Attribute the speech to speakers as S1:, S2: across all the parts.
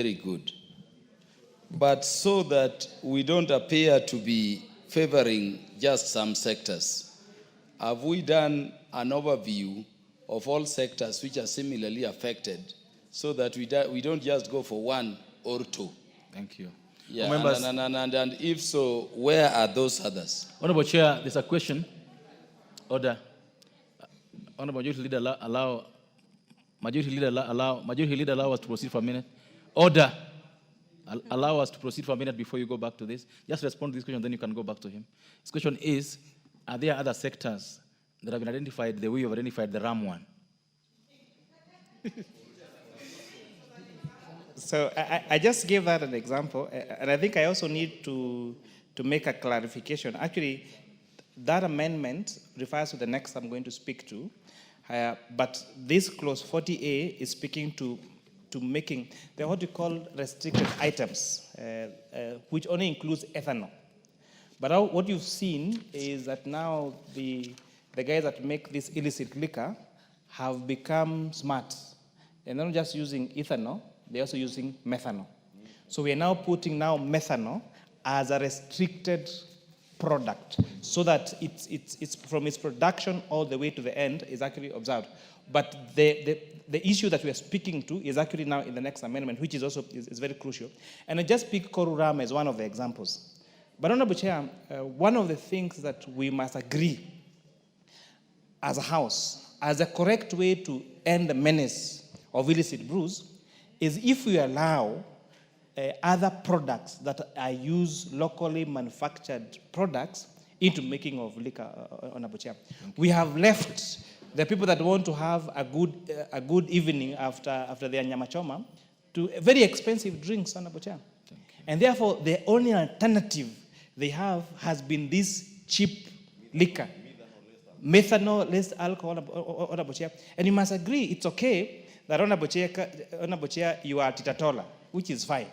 S1: Very good. But so that we don't appear to be favoring just some sectors, have we done an overview of all sectors which are similarly affected so that we don't just go for one or two?
S2: Thank you.
S1: Yeah, and if so, where are those others?
S2: Honorable Chair, there's a question. Order. Honorable Majority Leader, Majority Leader allow us to proceed for a minute. Order. Allow us to proceed for a minute before you go back to this. Just respond to this question, then you can go back to him. This question is, are there other sectors that have been identified the way you've identified the RAM one?
S3: So I just gave that an example, and I think I also need to make a clarification. Actually, that amendment refers to the next I'm going to speak to, but this clause 40A is speaking to making what we call restricted items, which only includes ethanol. But what you've seen is that now the guys that make this illicit liquor have become smart. They're not just using ethanol, they're also using methanol. So we are now putting methanol as a restricted product so that it's from its production all the way to the end is actually observed. But the issue that we are speaking to is actually now in the next amendment, which is also is very crucial. And I just pick Koruram as one of the examples. But Honorable Chair, one of the things that we must agree as a House, as a correct way to end the menace of illicit brews, is if we allow other products that are used locally manufactured products into making of liquor, Honorable Chair. We have left the people that want to have a good evening after their nyamachoma to very expensive drinks, Honorable Chair. And therefore, the only alternative they have has been this cheap liquor. Methanol, less alcohol, Honorable Chair. And you must agree, it's okay that Honorable Chair, you are titatola, which is fine.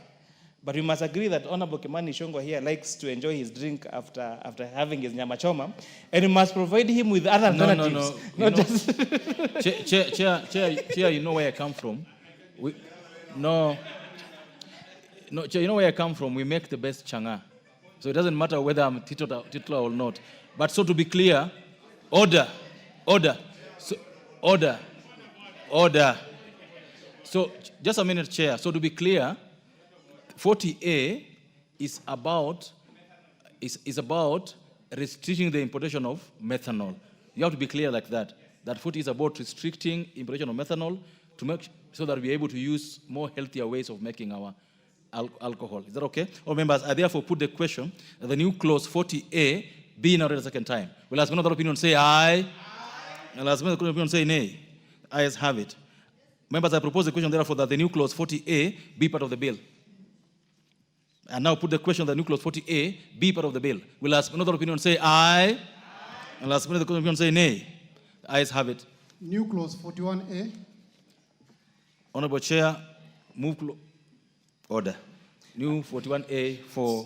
S3: But we must agree that Honorable Kimani Ichung'wah here likes to enjoy his drink after having his nyamachoma, and we must provide him with other alternatives.
S2: Chair, you know where I come from. Chair, you know where I come from. We make the best changa. So it doesn't matter whether I'm titular or not. But so to be clear, order. So just a minute, Chair. So to be clear, 40A is about restricting the importation of methanol. You have to be clear like that. That 40 is about restricting importation of methanol to make so that we're able to use more healthier ways of making our alcohol. Is that okay? All members, I therefore put the question that the new clause 40A be now read a second time. Will ask another opinion say aye. Will ask another opinion say nay. Ayes have it. Members, I propose the question therefore that the new clause 40A be part of the bill. And now put the question that new clause 40A be part of the bill. We'll ask another opinion say aye. And last minute the opinion say nay. Ayes have it.
S4: New clause 41A.
S2: Honorable Chair, move order. New 41A for.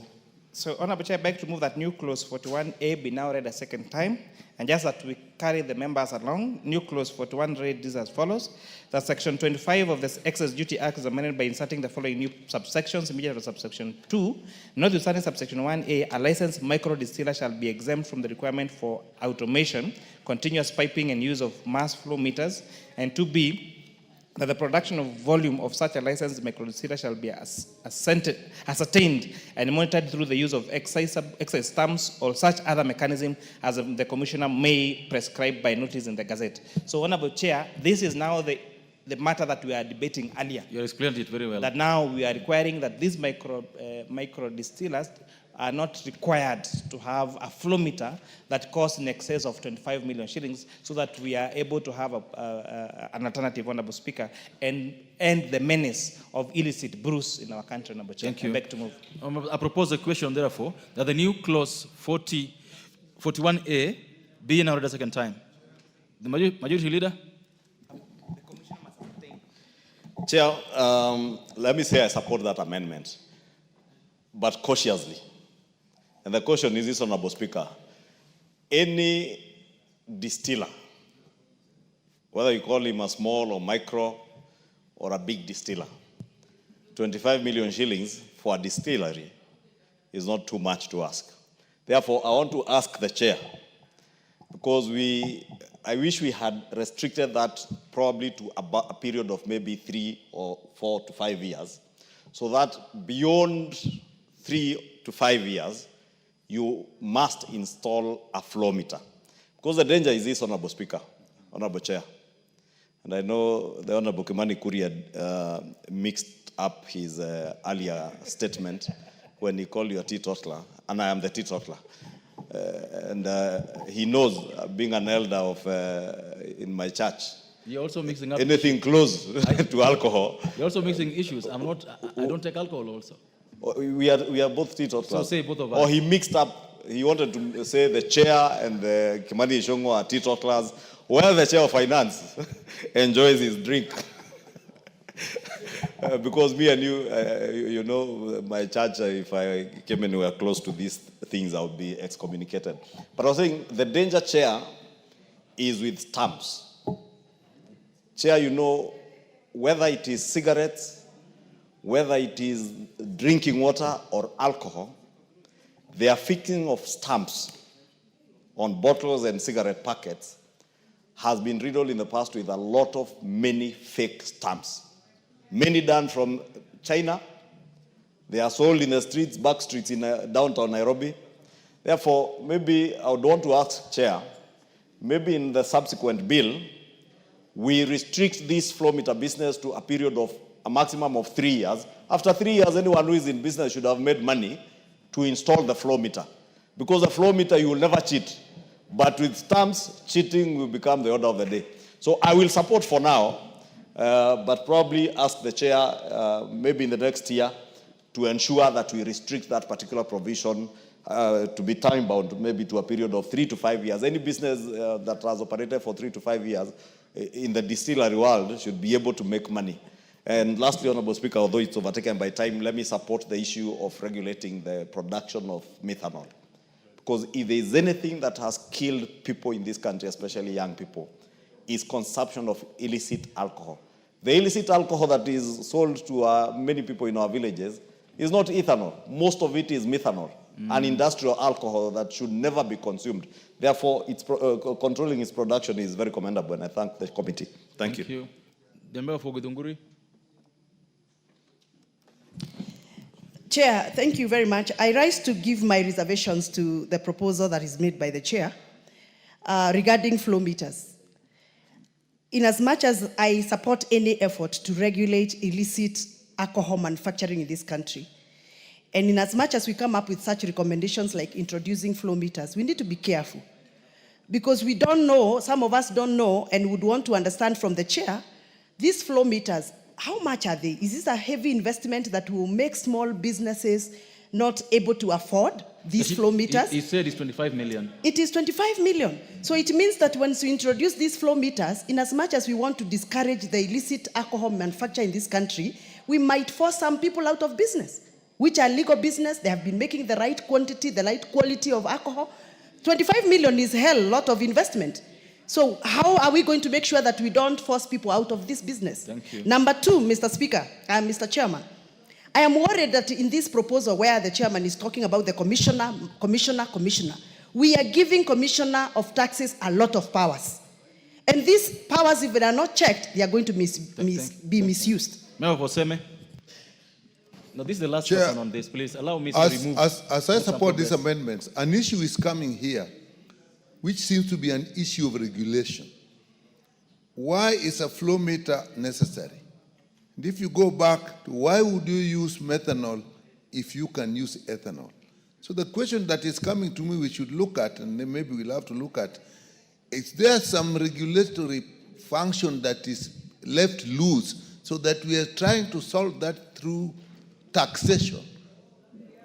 S3: So, Honorable Chair, I beg to move that new clause 41A be now read a second time. And just that we carry the members along, new clause 41 read this as follows. That section 25 of the Excise Duty Act is amended by inserting the following new subsections immediately to subsection 2. Notwithstanding subsection 1A, a licensed micro distiller shall be exempt from the requirement for automation, continuous piping and use of mass flow meters. And 2B, that the production of volume of such a licensed micro distiller shall be ascertained and monitored through the use of excise stamps or such other mechanism as the Commissioner may prescribe by notice in the Gazette. So, Honorable Chair, this is now the matter that we are debating earlier.
S2: You explained it very well.
S3: That now we are requiring that these micro distillers are not required to have a flow meter that costs in excess of 25 million shillings so that we are able to have an alternative, Honorable Speaker, and end the menace of illicit brews in our country, Honorable Chair.
S2: Thank you.
S3: I beg to move.
S2: I propose a question, therefore, that the new clause 41A be now read a second time. The Majority Leader?
S5: Chair, let me say I support that amendment, but cautiously. And the question is this, Honorable Speaker. Any distiller, whether you call him a small or micro or a big distiller, 25 million shillings for a distillery is not too much to ask. Therefore, I want to ask the chair, because I wish we had restricted that probably to a period of maybe 3 or 4 to 5 years, so that beyond 3 to 5 years, you must install a flow meter. Because the danger is this, Honorable Speaker, Honorable Chair. And I know the Honorable Kimani Kuri had mixed up his earlier statement when he called you a teetotaler, and I am the teetotaler. And he knows, being an elder of in my church,
S2: You're also mixing up
S5: anything close to alcohol.
S2: You're also mixing issues. I don't take alcohol also.
S5: We are both teetotalers.
S2: So say both of us.
S5: Or he mixed up, he wanted to say the chair and the Kimani Ichung'wa are teetotalers, while the chair of finance enjoys his drink. Because me and you know, my church, if I came anywhere close to these things, I would be excommunicated. But I was saying the danger, Chair, is with stamps. Chair, you know, whether it is cigarettes, whether it is drinking water or alcohol, the affixing of stamps on bottles and cigarette packets has been riddled in the past with a lot of many fake stamps. Many done from China. They are sold in the streets, back streets in downtown Nairobi. Therefore, maybe I would want to ask Chair, maybe in the subsequent bill, we restrict this flow meter business to a period of a maximum of 3 years. After 3 years, anyone who is in business should have made money to install the flow meter. Because the flow meter, you will never cheat. But with stamps, cheating will become the order of the day. So I will support for now, but probably ask the chair, maybe in the next year, to ensure that we restrict that particular provision to be time-bound, maybe to a period of 3 to 5 years. Any business that has operated for 3 to 5 years in the distillery world should be able to make money. And lastly, Honorable Speaker, although it's overtaken by time, let me support the issue of regulating the production of methanol. Because if there is anything that has killed people in this country, especially young people, is consumption of illicit alcohol. The illicit alcohol that is sold to many people in our villages is not ethanol. Most of it is methanol, an industrial alcohol that should never be consumed. Therefore, controlling its production is very commendable, and I thank the committee. Thank you.
S2: The member for Githunguri.
S6: Chair, thank you very much. I rise to give my reservations to the proposal that is made by the chair regarding flow meters. In as much as I support any effort to regulate illicit alcohol manufacturing in this country, and in as much as we come up with such recommendations like introducing flow meters, we need to be careful. Because we don't know, some of us don't know, and would want to understand from the chair, these flow meters, how much are they? Is this a heavy investment that will make small businesses not able to afford these flow meters?
S2: He said it's 25 million.
S6: It is 25 million. So it means that once we introduce these flow meters, in as much as we want to discourage the illicit alcohol manufacture in this country, we might force some people out of business, which are legal business. They have been making the right quantity, the right quality of alcohol. 25 million is a lot of investment. So how are we going to make sure that we don't force people out of this business?
S2: Thank you.
S6: Number two, Mr. Speaker, Mr. Chairman, I am worried that in this proposal where the chairman is talking about the commissioner, we are giving commissioner of taxes a lot of powers. And these powers, if they are not checked, they are going to be misused.
S2: Member for Seme. Now, this is the last
S7: Chair,
S2: person on this. Please allow me to remove.
S7: As I support these amendments, an issue is coming here, which seems to be an issue of regulation. Why is a flow meter necessary? And if you go back to why would you use methanol if you can use ethanol? So the question that is coming to me we should look at, and then maybe we'll have to look at, is there some regulatory function that is left loose so that we are trying to solve that through taxation,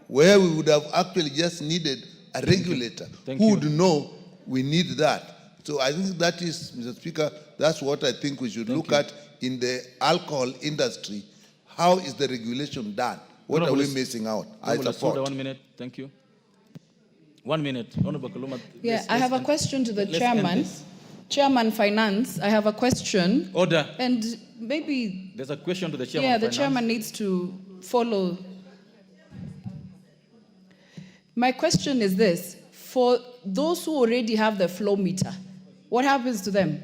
S7: where we would have actually just needed a regulator who would know we need that. So I think that is, Mr. Speaker, that's what I think we should look at in the alcohol industry. How is the regulation done? What are we missing out? I support.
S2: 1 minute. Thank you. 1 minute. Honorable Kaluma.
S8: Yeah, I have a question to the chairman. Chairman Finance, I have a question.
S2: Order.
S8: And maybe...
S2: There's a question to the chairman.
S8: Yeah, the chairman needs to follow. My question is this. For those who already have the flow meter, what happens to them?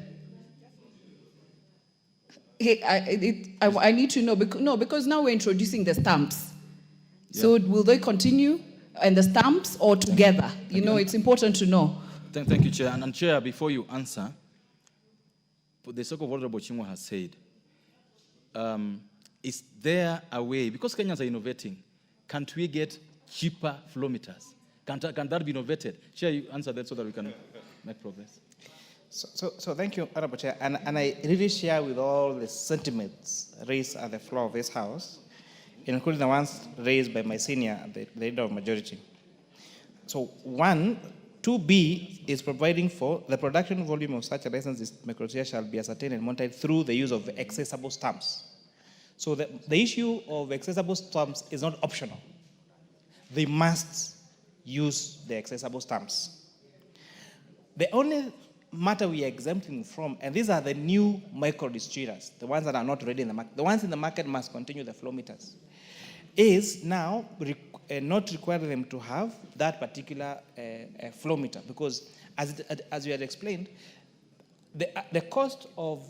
S8: I need to know, because now we're introducing the stamps. Yeah. So will they continue and the stamps or together? It's important to know.
S2: Thank you, Chair. And Chair, before you answer, for the sake of what Honorable Chingwa has said, is there a way, because Kenyans are innovating, can't we get cheaper flow meters? Can that be innovated? Chair, you answer that so that we can make progress.
S3: So thank you, Honorable Chair. And I really share with all the sentiments raised at the floor of this House, including the ones raised by my senior, the leader of majority. So 2B is providing for the production volume of such a licensed microshare shall be ascertained and monitored through the use of accessible stamps. So the issue of accessible stamps is not optional. They must use the accessible stamps. The only matter we are exempting from, and these are the new micro distillers, the ones that are not ready in the market. The ones in the market must continue the flow meters. Is now not requiring them to have that particular flow meter, because as you had explained, the cost of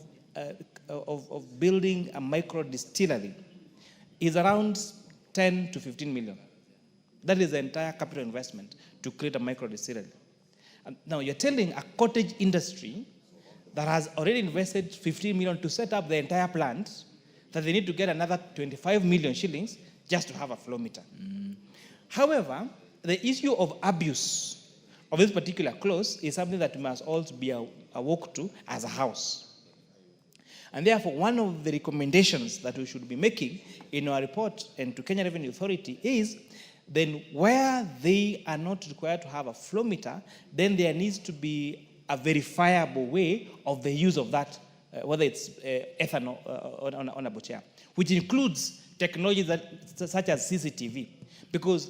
S3: building a micro distillery is around 10 to 15 million. That is the entire capital investment to create a micro distillery. And now you're telling a cottage industry that has already invested 15 million to set up the entire plant that they need to get another 25 million shillings just to have a flow meter. However, the issue of abuse of this particular clause is something that we must also be awoke to as a House. And therefore, one of the recommendations that we should be making in our report and to Kenya Revenue Authority is then where they are not required to have a flow meter, then there needs to be a verifiable way of the use of that, whether it's ethanol on a butcher, which includes technologies such as CCTV. Because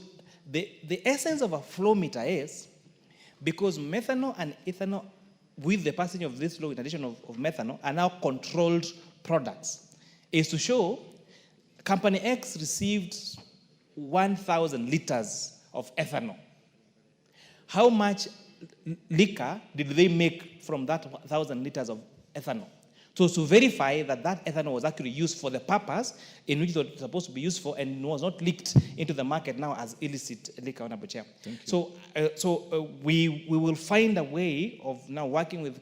S3: the essence of a flow meter is, because methanol and ethanol, with the passing of this law, in addition of methanol, are now controlled products, is to show Company X received 1,000 liters of ethanol. How much liquor did they make from that 1,000 liters of ethanol? So to verify that that ethanol was actually used for the purpose in which it was supposed to be used for and was not leaked into the market now as illicit liquor, Honorable Chair. So we will find a way of now working with,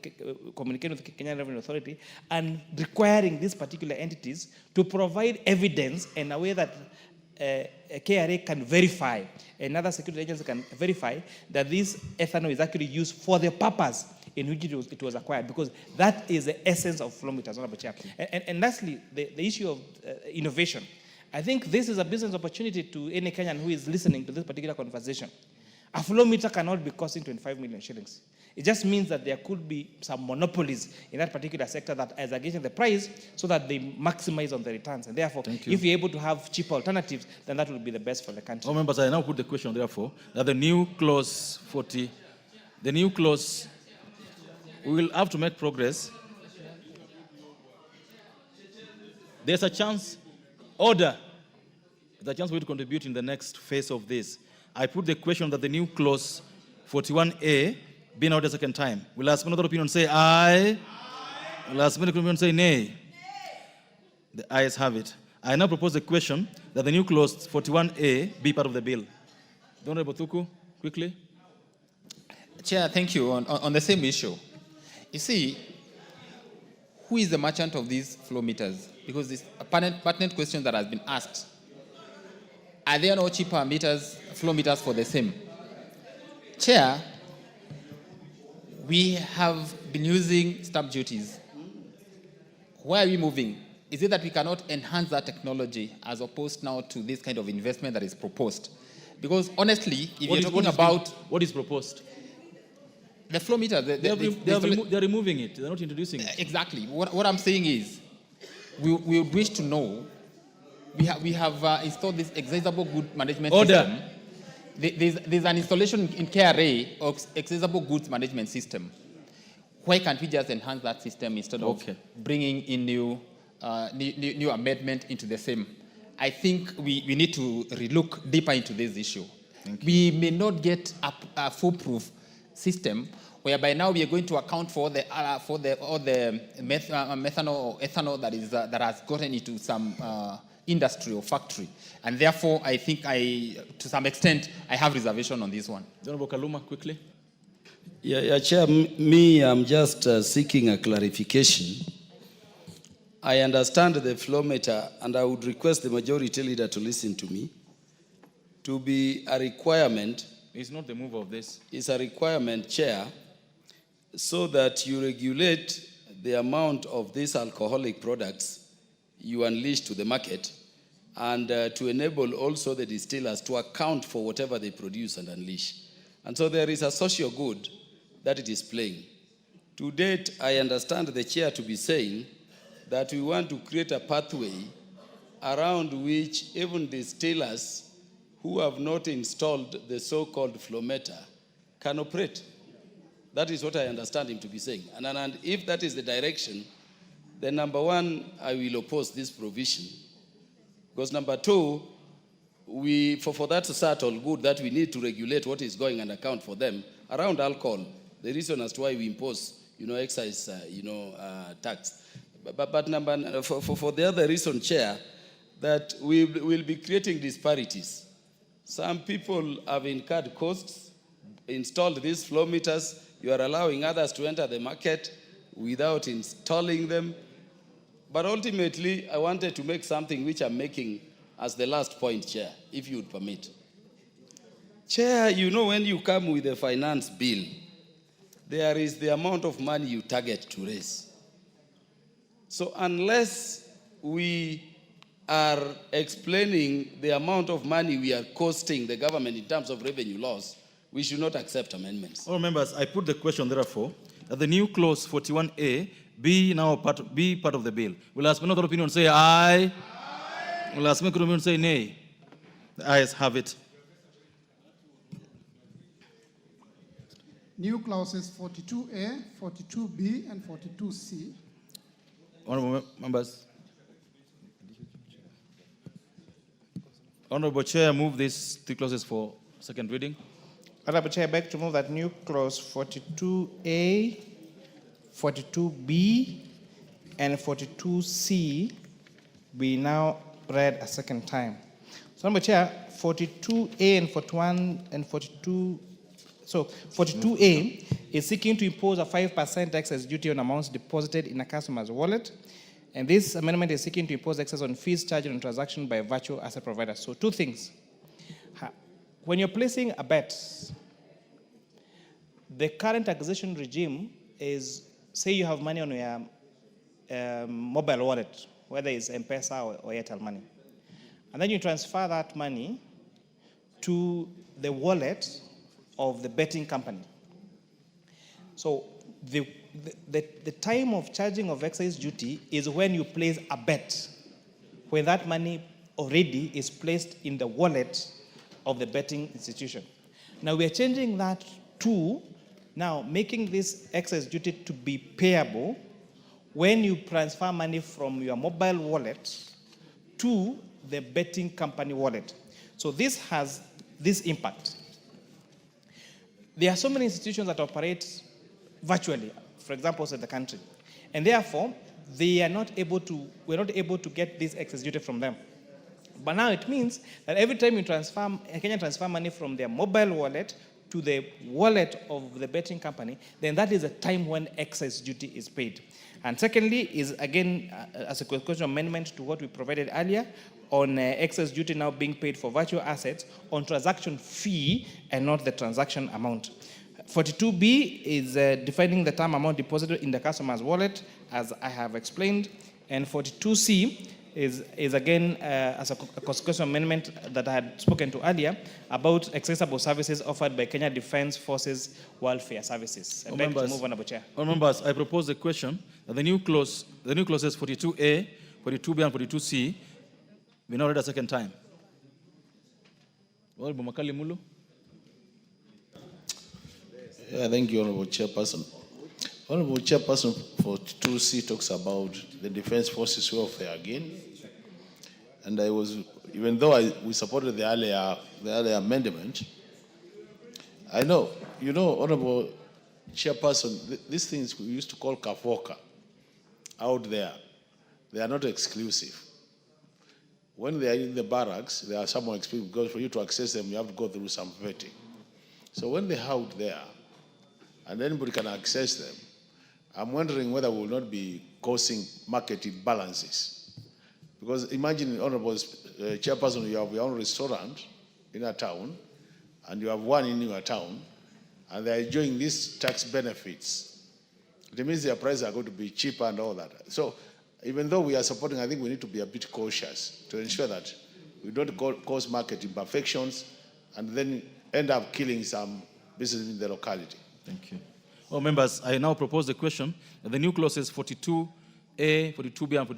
S3: communicating with the Kenya Revenue Authority and requiring these particular entities to provide evidence in a way that KRA can verify, another security agency can verify that this ethanol is actually used for the purpose in which it was acquired, because that is the essence of flow meters, Honorable Chair. And lastly, the issue of innovation. I think this is a business opportunity to any Kenyan who is listening to this particular conversation. A flow meter cannot be costing 25 million shillings. It just means that there could be some monopolies in that particular sector that is against the price so that they maximize on the returns. And therefore, if you're able to have cheaper alternatives, then that will be the best for the country.
S2: All members, I now put the question, therefore, that the new clause 40, the new clause, we will have to make progress. There's a chance, order, there's a chance for you to contribute in the next phase of this. I put the question that the new clause 41A be now the second time. Will last minute opinion say aye? Will last minute opinion say nay? The ayes have it. I now propose the question that the new clause 41A be part of the bill. Honorable Thuku, quickly.
S9: Chair, thank you. On the same issue, you see, who is the merchant of these flow meters? Because this a pertinent question that has been asked. Are there no cheaper meters, flow meters for the same? Chair, we have been using stamp duties. Where are we moving? Is it that we cannot enhance that technology as opposed now to this kind of investment that is proposed? Because honestly, if you're talking about...
S2: What is proposed?
S9: The flow meter...
S2: They're removing it. They're not introducing it.
S9: Exactly. What I'm saying is, we would wish to know, we have installed this accessible goods management system. There's an installation in KRA of accessible goods management system. Why can't we just enhance that system instead of bringing in new amendment into the same? I think we need to relook deeper into this issue. We may not get a foolproof system whereby now we are going to account for the methanol or ethanol that has gotten into some industry or factory, and therefore I think to some extent I have reservation on this one.
S2: Honorable Kaluma, quickly.
S1: Yeah, Chair, I'm just seeking a clarification. I understand the flow meter, and I would request the majority leader to listen to me, to be a requirement.
S2: It's not the move of this.
S1: It's a requirement, Chair, so that you regulate the amount of these alcoholic products you unleash to the market, and to enable also the distillers to account for whatever they produce and unleash. And so there is a social good that it is playing. To date, I understand the chair to be saying that we want to create a pathway around which even distillers who have not installed the so-called flow meter can operate. That is what I understand him to be saying. And if that is the direction, then number one, I will oppose this provision. Because number two, for that societal good that we need to regulate what is going and account for them around alcohol, the reason as to why we impose, excise, tax. But for the other reason, Chair, that we will be creating disparities. Some people have incurred costs, installed these flow meters. You are allowing others to enter the market without installing them. But ultimately, I wanted to make something which I'm making as the last point, Chair, if you would permit. Chair, when you come with a finance bill, there is the amount of money you target to raise. So unless we are explaining the amount of money we are costing the government in terms of revenue loss, we should not accept amendments.
S2: All members, I put the question, therefore, that the new clause 41A be part of the bill. Will ask another opinion say aye? Will ask another opinion say nay? The ayes have it.
S4: New clauses 42A, 42B, and 42C.
S2: Honorable members. Honorable Chair, move these three clauses for second reading.
S3: Honorable Chair, I beg to move that new clause 42A, 42B, and 42C be now read a second time. So, Honorable Chair, 42A and 41 and 42. So, 42A is seeking to impose a 5% excise duty on amounts deposited in a customer's wallet. And this amendment is seeking to impose excess on fees charged on transaction by virtual asset providers. So, two things. When you're placing a bet, the current acquisition regime is, say you have money on your mobile wallet, whether it's M-Pesa or Airtel Money. And then you transfer that money to the wallet of the betting company. So the time of charging of excise duty is when you place a bet, when that money already is placed in the wallet of the betting institution. Now we are changing that to now making this excise duty to be payable when you transfer money from your mobile wallet to the betting company wallet. So this has this impact. There are so many institutions that operate virtually, for example, in the country, and therefore we're not able to get this excess duty from them. But now it means that every time you transfer money from their mobile wallet to the wallet of the betting company, then that is a time when excess duty is paid. And secondly is, again, as a question amendment to what we provided earlier on excess duty now being paid for virtual assets on transaction fee and not the transaction amount. 42B is defining the term amount deposited in the customer's wallet, as I have explained. And 42C is again as a constitutional amendment that I had spoken to earlier about accessible services offered by Kenya Defence Forces Welfare Services. I beg to move, Honorable Chair.
S2: Honorable members, I propose the question that the new clauses 42A, 42B, and 42C be now read a second time. Honorable Makali Mulu.
S10: Yeah, thank you, Honorable Chairperson. Honorable Chairperson, 42C talks about the Defence Forces welfare again. And I was, even though we supported the earlier amendment, I know, you know, Honorable Chairperson, these things we used to call kafoka out there, they are not exclusive. When they are in the barracks, they are somewhat exclusive because for you to access them, you have to go through some vetting. So when they're out there, and anybody can access them, I'm wondering whether we will not be causing market imbalances. Because imagine, Honorable Chairperson, you have your own restaurant in a town, and you have one in your town, and they're enjoying these tax benefits. It means their prices are going to be cheaper and all that. So even though we are supporting, I think we need to be a bit cautious to ensure that we don't cause market imperfections and then end up killing some business in the locality.
S2: Thank you. Well, members, I now propose the question. The new clauses 42A, 42B, and 42